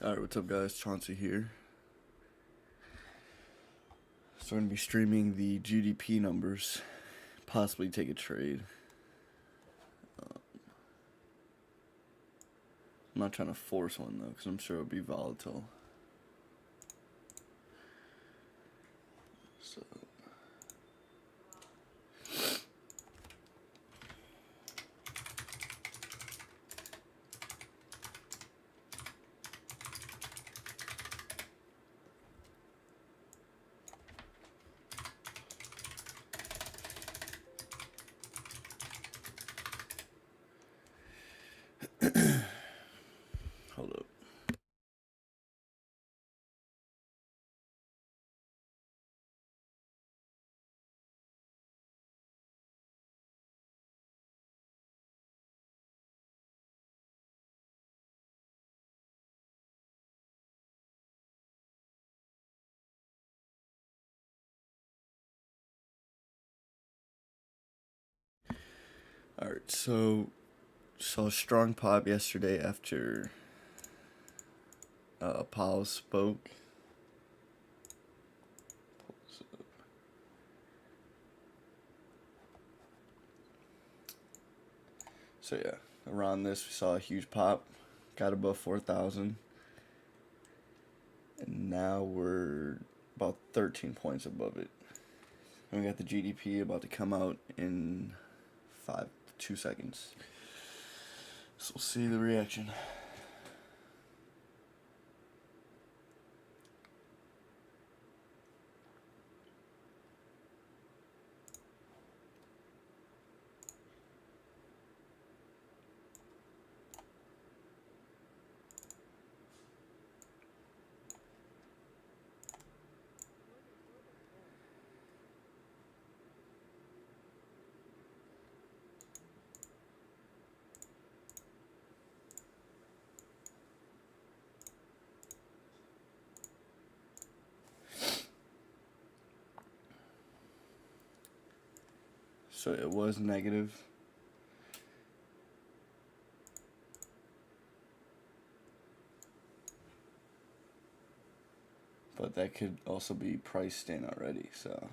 Alright, what's up guys? Chauncey here. So I'm going to be streaming the GDP numbers, possibly take a trade. I'm not trying to force one though, because I'm sure it'll be volatile. So hold up. Alright, so saw a strong pop yesterday after Powell spoke. So yeah, around this we saw a huge pop, got above 4,000, and now we're about 13 points above it. And we got the GDP about to come out in 2 seconds. So we'll see the reaction. So it was negative. But that could also be priced in already, so.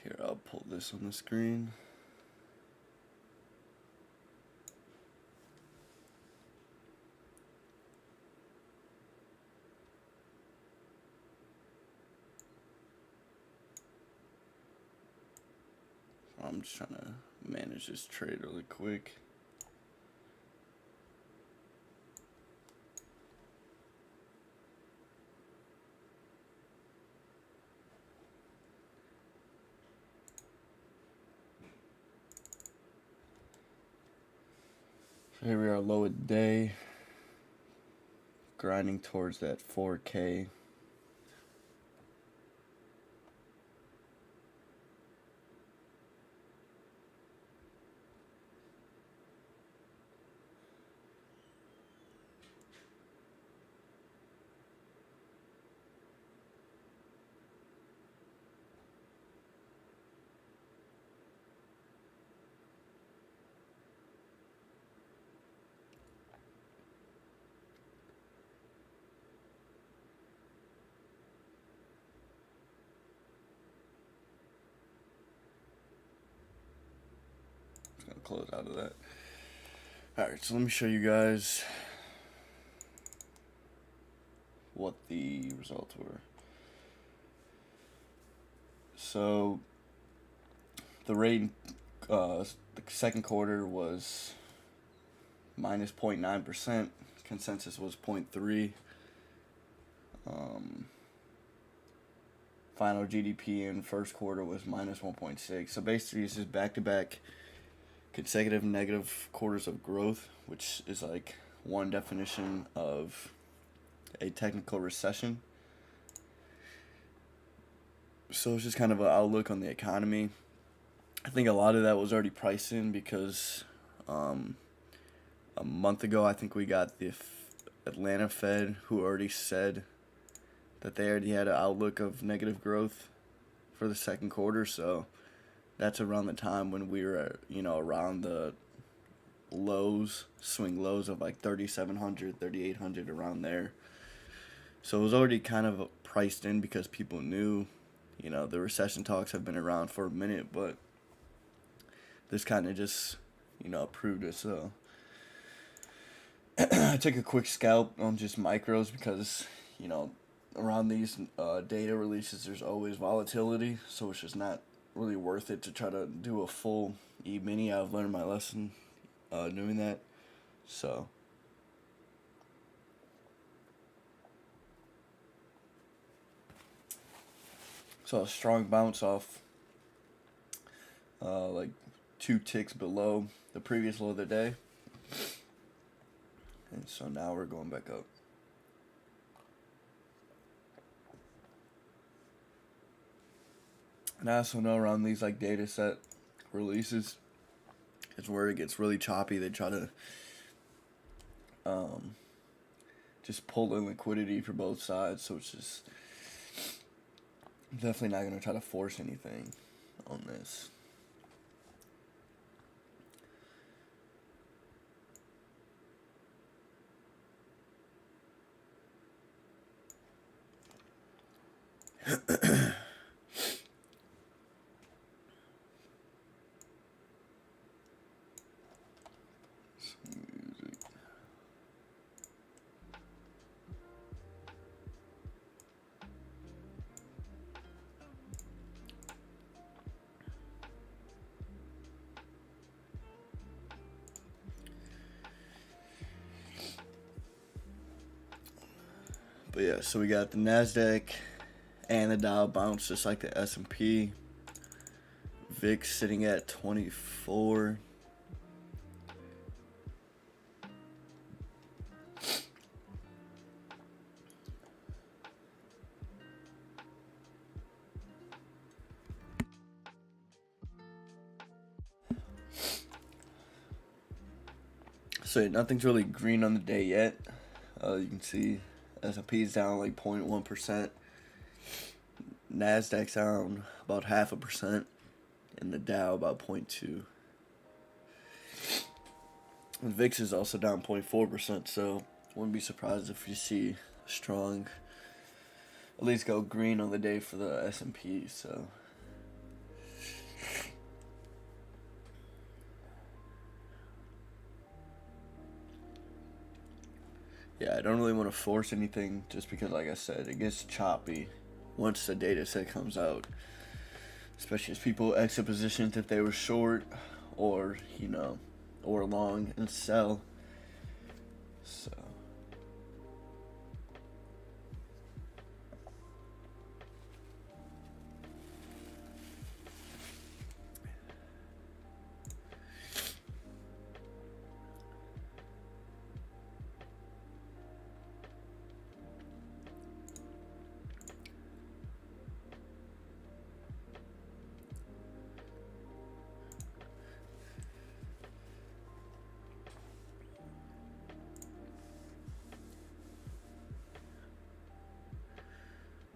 Here, I'll pull this on the screen. I'm just trying to manage this trade really quick. So here we are, low of day, grinding towards that 4K. Just gonna close out of that. Alright, so let me show you guys what the results were. So the rate, the second quarter was minus 0.9%. Consensus was 0.3. Final GDP in first quarter was minus 1.6. So basically, it's just back-to-back consecutive negative quarters of growth, which is like one definition of a technical recession. So it's just kind of an outlook on the economy. I think a lot of that was already priced in because a month ago, I think we got the Atlanta Fed, who already said that they already had an outlook of negative growth for the second quarter. So that's around the time when we were, around the lows, swing lows of like 3,700, 3,800, around there. So it was already kind of priced in because people knew, the recession talks have been around for a minute, but this kind of just, proved it. So I took a quick scalp on just micros because, around these data releases, there's always volatility, so it's just not really worth it to try to do a full E-mini. I've learned my lesson doing that. So a strong bounce off like 2 ticks below the previous low of the day. And so now we're going back up. And I also know around these like data set releases, it's where it gets really choppy. They try to just pull in liquidity for both sides. So it's just definitely not going to try to force anything on this. But yeah, so we got the NASDAQ and the Dow bounce just like the S&P. VIX sitting at 24. So yeah, nothing's really green on the day yet. You can see S&P is down like 0.1%. NASDAQ's down about 0.5%. And the Dow about 0.2%. And VIX is also down 0.4%. So wouldn't be surprised if you see strong, at least go green on the day for the S&P. So yeah, I don't really want to force anything just because, like I said, it gets choppy once the data set comes out. Especially as people exit positions if they were short or, or long and sell. So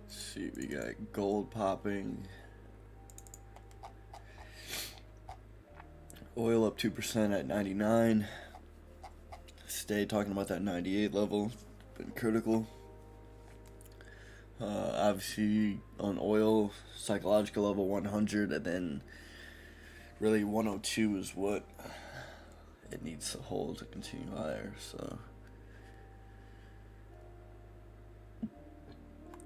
see, we got gold popping, oil up 2% at 99. Stay talking about that 98 level, been critical. Obviously on oil, psychological level 100, and then really 102 is what it needs to hold to continue higher. So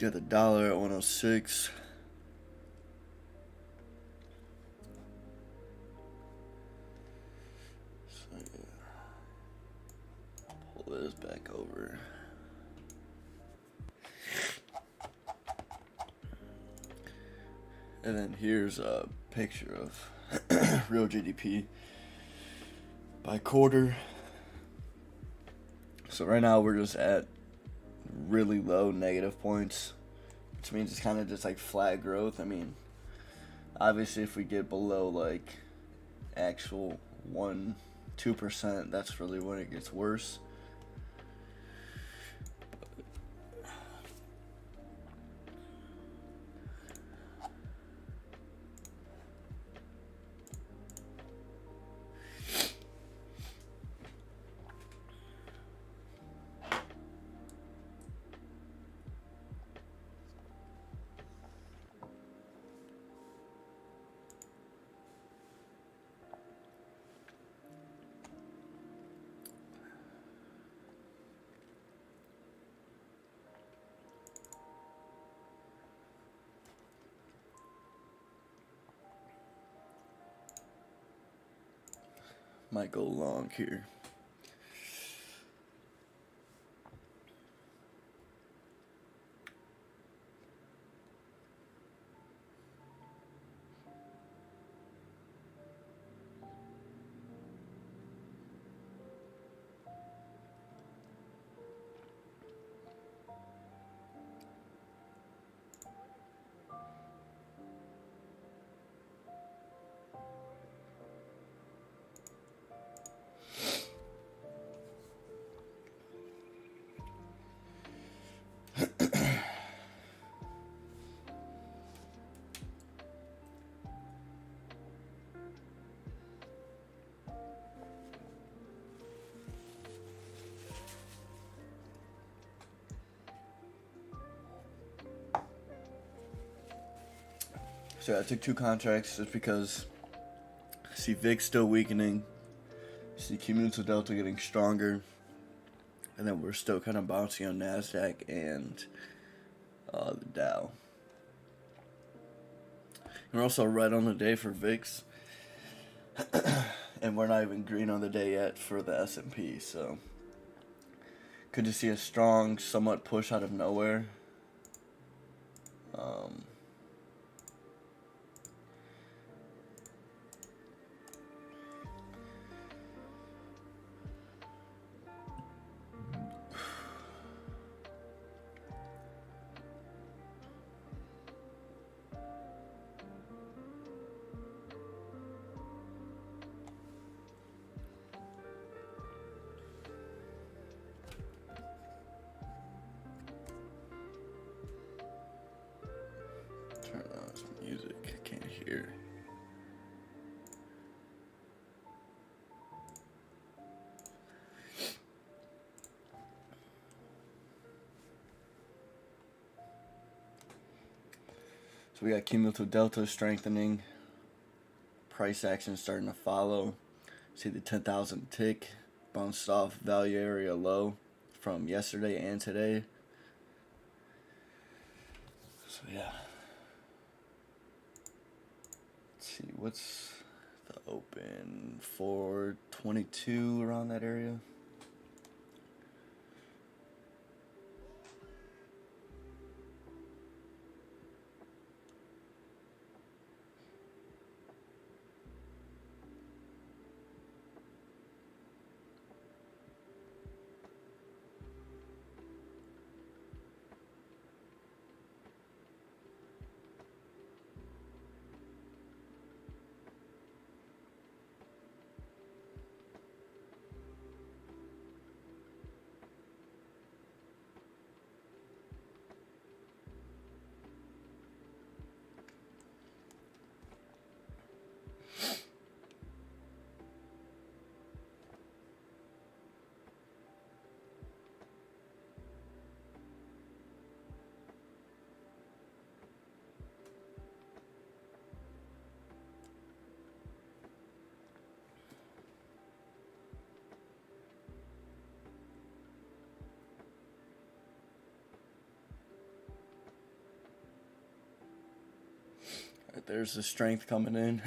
Got the dollar at 106. So yeah. Pull this back over. And then here's a picture of real GDP by quarter. So right now we're just at really low negative points, which means it's kind of just like flat growth. I mean, obviously if we get below like actual 1-2%, that's really when it gets worse. Might go long here. So I took 2 contracts just because I see VIX still weakening, see cumulative delta getting stronger, and then we're still kind of bouncing on NASDAQ and the Dow. We're also right on the day for VIX, and we're not even green on the day yet for the S&P. So could you see a strong, somewhat push out of nowhere? Turn on some music. I can't hear. So we got cumulative delta strengthening. Price action starting to follow. See the 10,000 tick bounced off value area low from yesterday and today. So yeah. Let's see, what's the open? 422 around that area. There's the strength coming in.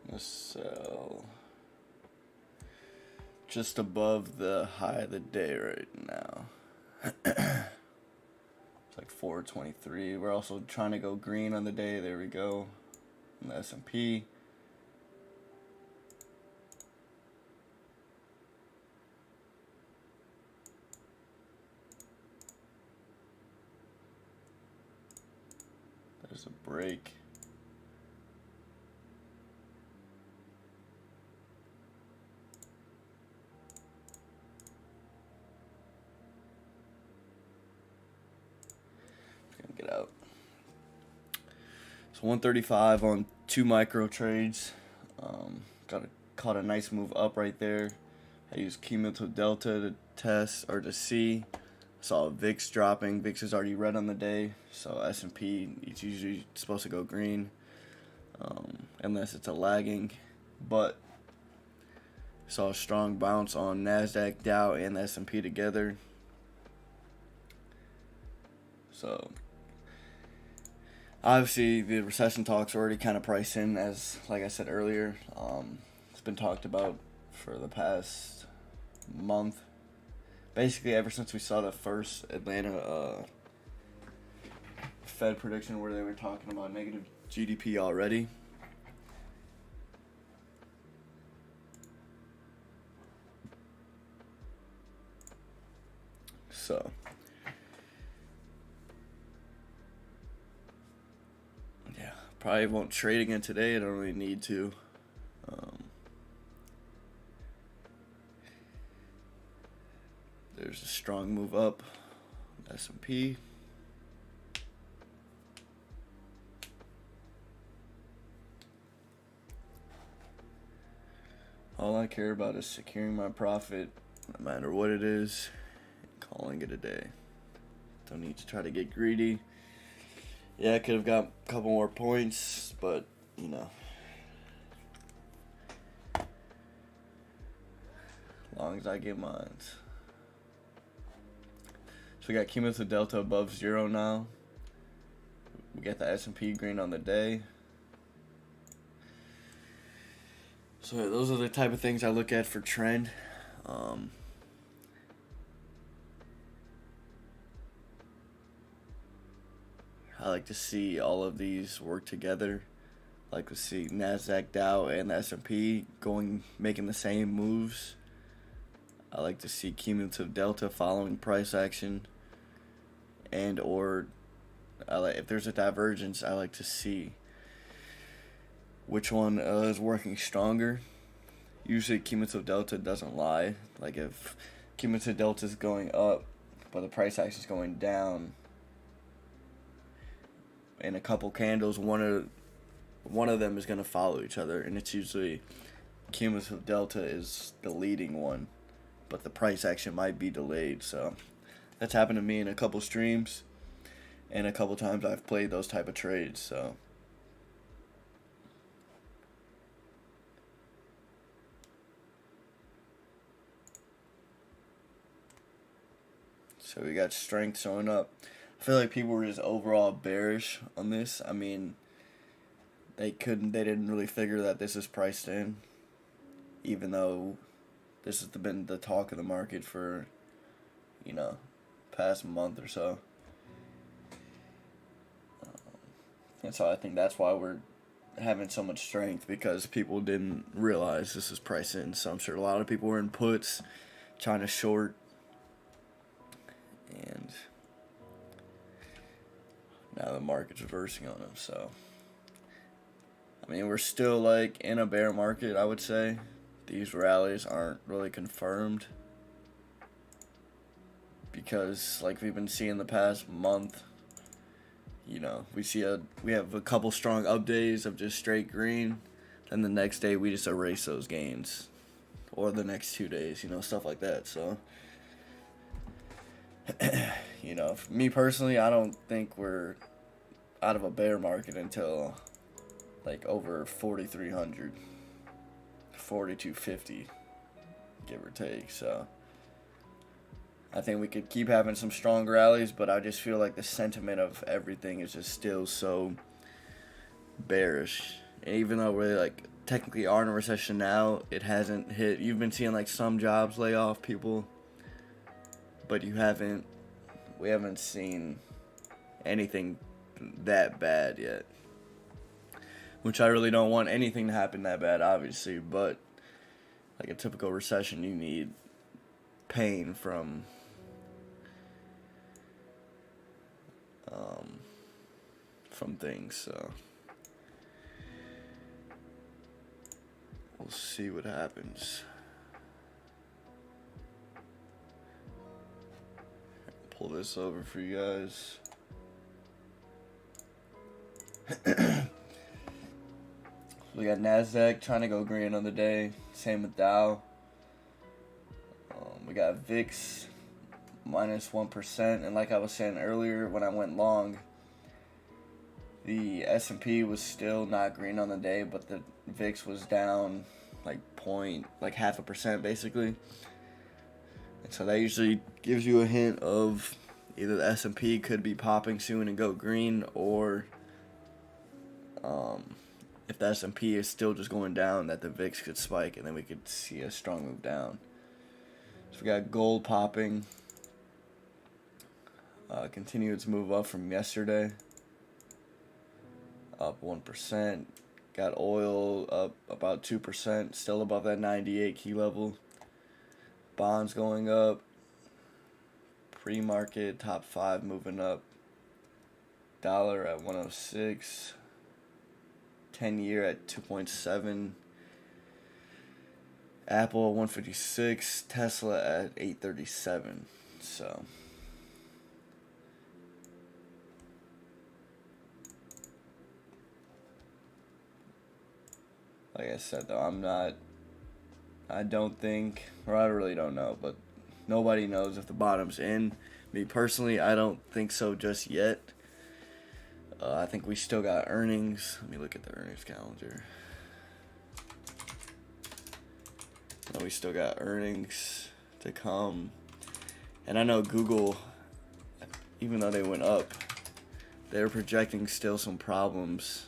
Let's sell just above the high of the day right now. It's like 423. We're also trying to go green on the day. There we go. And the S&P. There's a break. Get out. So 135 on 2 micro trades. Caught a nice move up right there. I used cumulative delta to test or to see. Saw VIX dropping. VIX is already red on the day, so S&P it's usually supposed to go green, unless it's a lagging. But saw a strong bounce on Nasdaq, Dow, and the S&P together. So obviously, the recession talks are already kind of priced in, as like I said earlier. It's been talked about for the past month. Basically, ever since we saw the first Atlanta Fed prediction where they were talking about negative GDP already. So probably won't trade again today. I don't really need to. There's a strong move up. S&P. All I care about is securing my profit, no matter what it is, calling it a day. Don't need to try to get greedy. Yeah, I could have got a couple more points, but, you know. As long as I get mine. So we got cumulative delta above 0 now. We got the S&P green on the day. So those are the type of things I look at for trend. I like to see all of these work together. I like to see Nasdaq, Dow, and the S&P making the same moves. I like to see cumulative delta following price action, and if there's a divergence, I like to see which one is working stronger. Usually cumulative delta doesn't lie. Like if cumulative delta is going up, but the price action is going down, in a couple candles, one of them is going to follow each other, and it's usually cumulative delta is the leading one, but the price action might be delayed. So that's happened to me in a couple streams, and a couple times I've played those type of trades. So we got strength showing up. I feel like people were just overall bearish on this. I mean, they didn't really figure that this is priced in, even though this has been the talk of the market for, past month or so. And so I think that's why we're having so much strength, because people didn't realize this is priced in. So I'm sure a lot of people were in puts, trying to short, the market's reversing on them. So, I mean, we're still like in a bear market, I would say. These rallies aren't really confirmed because, like we've been seeing the past month, you know, we have a couple strong up days of just straight green, then the next day we just erase those gains, or the next 2 days, you know, stuff like that. So, you know, for me personally, I don't think we're out of a bear market until like over 4,300, 4,250, give or take. So I think we could keep having some strong rallies, but I just feel like the sentiment of everything is just still so bearish. And even though we're like technically are in a recession now, it hasn't hit. You've been seeing like some jobs lay off people, but we haven't seen anything that bad yet. Which I really don't want anything to happen that bad, obviously, but like a typical recession, you need pain from things. So we'll see what happens. Pull this over for you guys. We got NASDAQ trying to go green on the day. Same with Dow. We got VIX minus 1%. And like I was saying earlier when I went long, the S&P was still not green on the day, but the VIX was down like 0.5% basically. And so that usually gives you a hint of either the S&P could be popping soon and go green, or if the S&P is still just going down, that the VIX could spike and then we could see a strong move down. So we got gold popping. Continue its move up from yesterday. Up 1%. Got oil up about 2%, still above that 98 key level. Bonds going up. Pre-market, top 5 moving up. Dollar at 106. 10-year at 2.7. Apple at 156. Tesla at 837. So like I said though, I don't think, or I really don't know, but nobody knows if the bottom's in. Me personally, I don't think so just yet. I think we still got earnings. Let me look at the earnings calendar. We still got earnings to come. And I know Google, even though they went up, they're projecting still some problems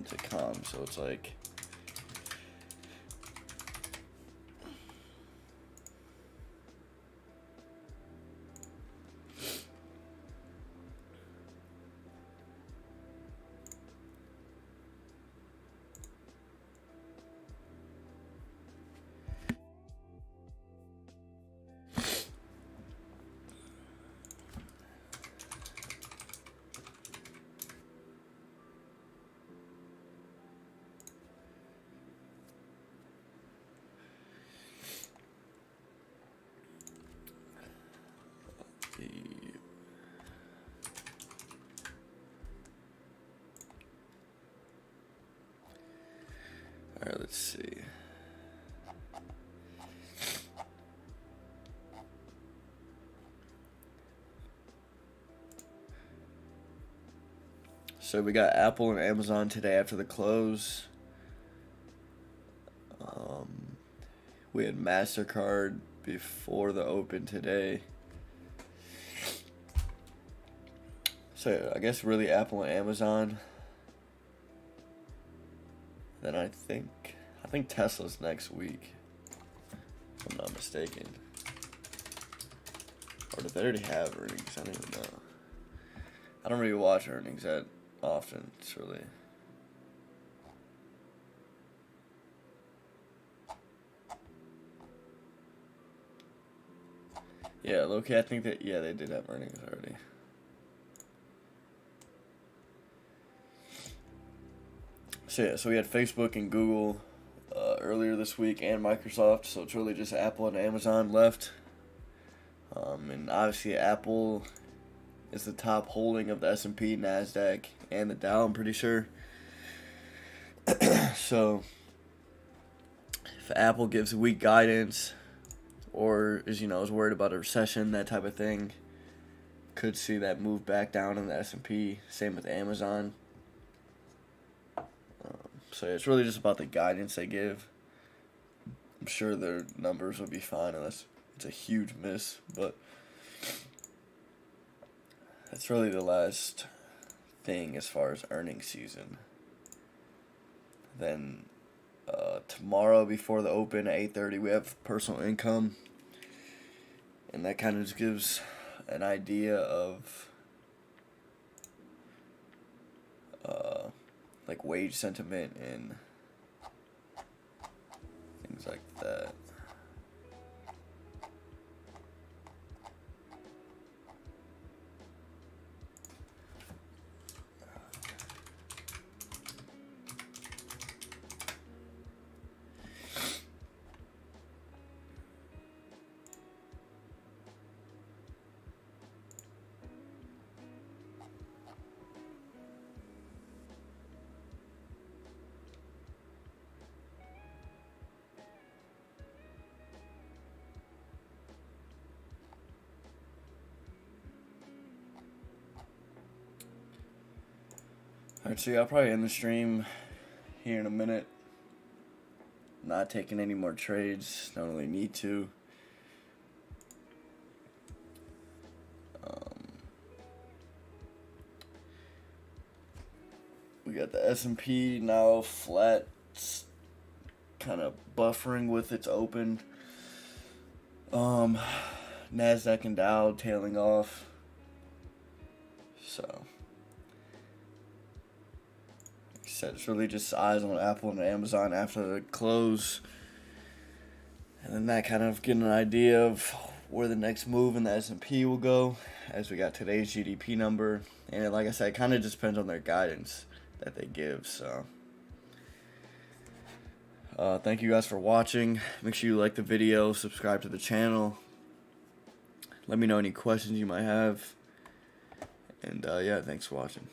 to come. So it's like, all right, let's see. So we got Apple and Amazon today after the close. We had MasterCard before the open today. So I guess really Apple and Amazon. Then I think Tesla's next week, if I'm not mistaken. Or did they already have earnings? I don't even know. I don't really watch earnings that often. It's really... Yeah, low-key, I think that, yeah, they did have earnings already. So yeah, so we had Facebook and Google earlier this week, and Microsoft. So it's really just Apple and Amazon left. And obviously Apple is the top holding of the S&P, NASDAQ, and the Dow, I'm pretty sure. So if Apple gives weak guidance, or is worried about a recession, that type of thing, could see that move back down in the S&P. Same with Amazon. So it's really just about the guidance they give. I'm sure their numbers will be fine unless it's a huge miss, but that's really the last thing as far as earnings season. Then tomorrow before the open at 8:30 we have personal income, and that kind of just gives an idea of like wage sentiment and things like that. Alright, so yeah, I'll probably end the stream here in a minute. Not taking any more trades. Don't really need to. We got the S&P now flat, kind of buffering with its open. NASDAQ and Dow tailing off. So, like I said, it's really just eyes on Apple and Amazon after the close. And then that kind of getting an idea of where the next move in the S&P will go, as we got today's GDP number. And like I said, it kind of just depends on their guidance that they give. So thank you guys for watching. Make sure you like the video, subscribe to the channel. Let me know any questions you might have. And yeah, thanks for watching.